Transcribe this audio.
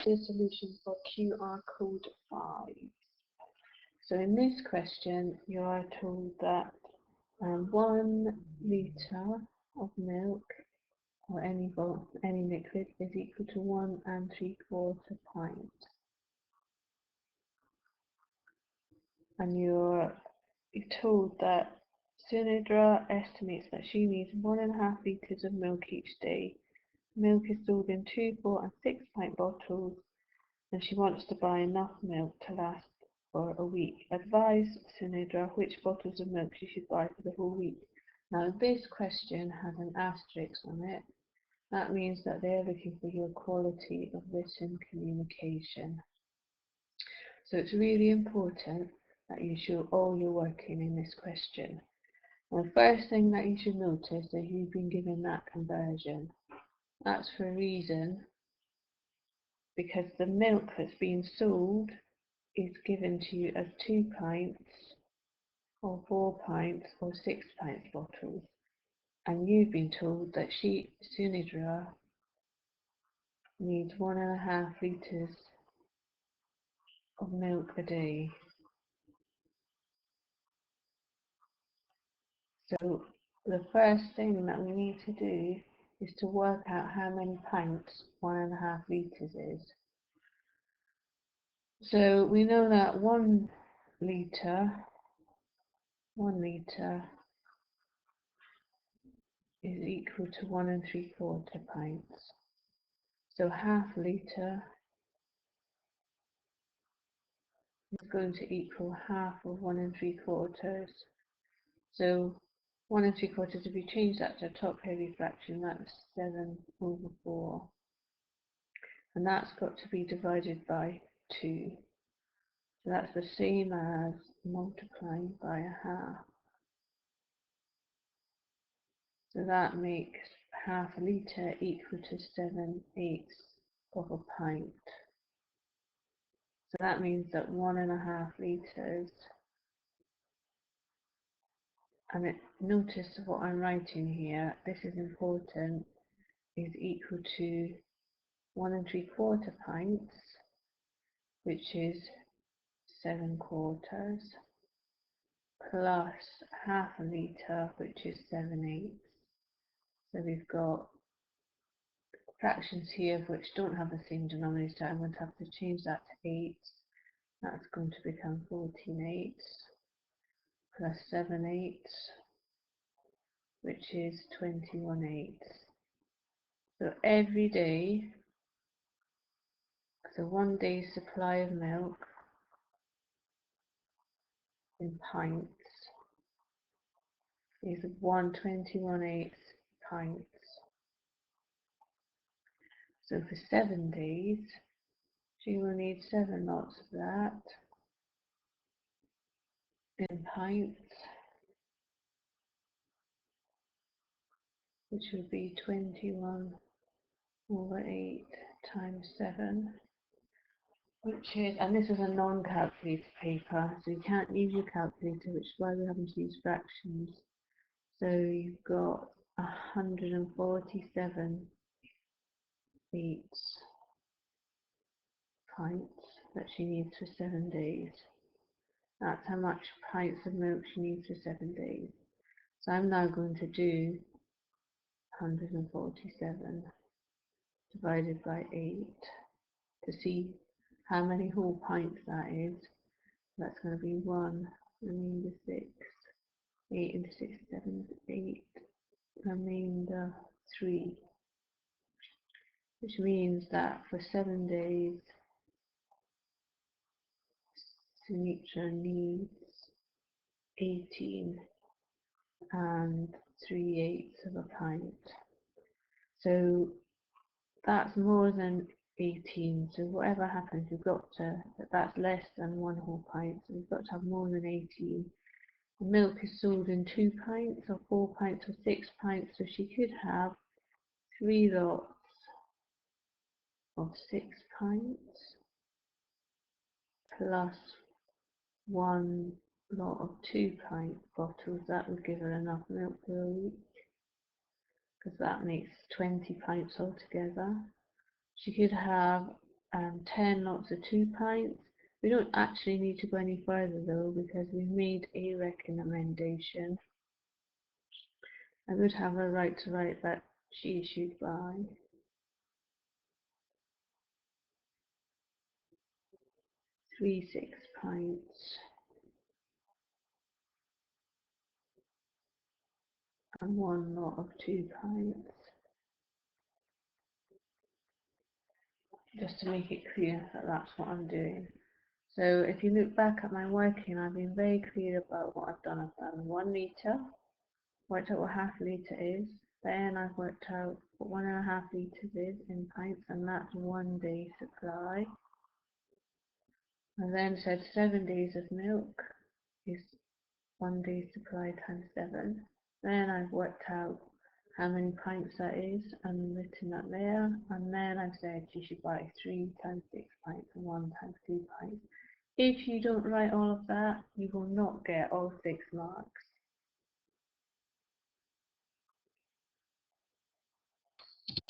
The solution for QR code 5. So in this question, you are told that 1 litre of milk or any liquid is equal to 1 3/4 pint. And you're told that Sunidra estimates that she needs 1.5 litres of milk each day. Milk is sold in 2, 4 and 6 pint bottles, and she wants to buy enough milk to last for a week. Advise Sunidra which bottles of milk she should buy for the whole week. Now this question has an asterisk on it. That means that they're looking for your quality of written communication. So it's really important that you show all your working in this question. And the first thing that you should notice is you've been given that conversion. That's for a reason, because the milk that's being sold is given to you as 2 pints or 4 pints or 6 pints bottles, and you've been told that Sunidra needs 1.5 litres of milk a day. So the first thing that we need to do is to work out how many pints 1.5 litres is. So we know that 1 litre is equal to 1 3/4 pints. So half litre is going to equal half of 1 3/4. So 1 3/4, if we change that to a top heavy fraction, that's 7/4. And that's got to be divided by 2. So that's the same as multiplying by a half. So that makes half a litre equal to 7/8 of a pint. So that means that 1.5 litres, and notice what I'm writing here, this is important, is equal to 1 3/4 pints, which is 7/4, plus half a litre, which is 7/8. So we've got fractions here which don't have the same denominator. I'm going to have to change that to 8. That's going to become 14/8 plus 7/8, which is 21/8. So every day, so 1 day's supply of milk in pints is 1/21/8 pints. So for 7 days, she will need 7 lots of that in pints, which would be 21/8 times 7, which is, and this is a non-calculator paper, so you can't use your calculator, which is why we're having to use fractions. So you've got 147 pints that she needs for 7 days. That's how much pints of milk she needs for 7 days. So I'm now going to do 147 divided by 8 to see how many whole pints that is. That's going to be 1 remainder 6, 8 into 6, 7, 8, remainder 3, which means that for 7 days Sunitra needs 18 3/8 of a pint. So that's more than 18. So whatever happens, you've got to, that's less than 1 whole pint. So you've got to have more than 18. The milk is sold in 2 pints or 4 pints or 6 pints. So she could have 3 lots of 6 pints plus 1 lot of 2 pint bottles. That would give her enough milk for a week, because that makes 20 pints altogether. She could have and 10 lots of 2 pints. We don't actually need to go any further though, because we made a recommendation. I would have a right to write that she issued by 3 6-pints and 1 lot of 2 pints, just to make it clear that that's what I'm doing. So if you look back at my working, I've been very clear about what I've done. I've done 1 litre, worked out what half a litre is, then I've worked out what 1.5 litres is in pints, and that's 1 day supply. I then said 7 days of milk is 1 day supply times 7. Then I've worked out how many pints that is and written that there, and then I've said you should buy 3 times 6 pints and 1 times 2 pints. If you don't write all of that, you will not get all 6 marks.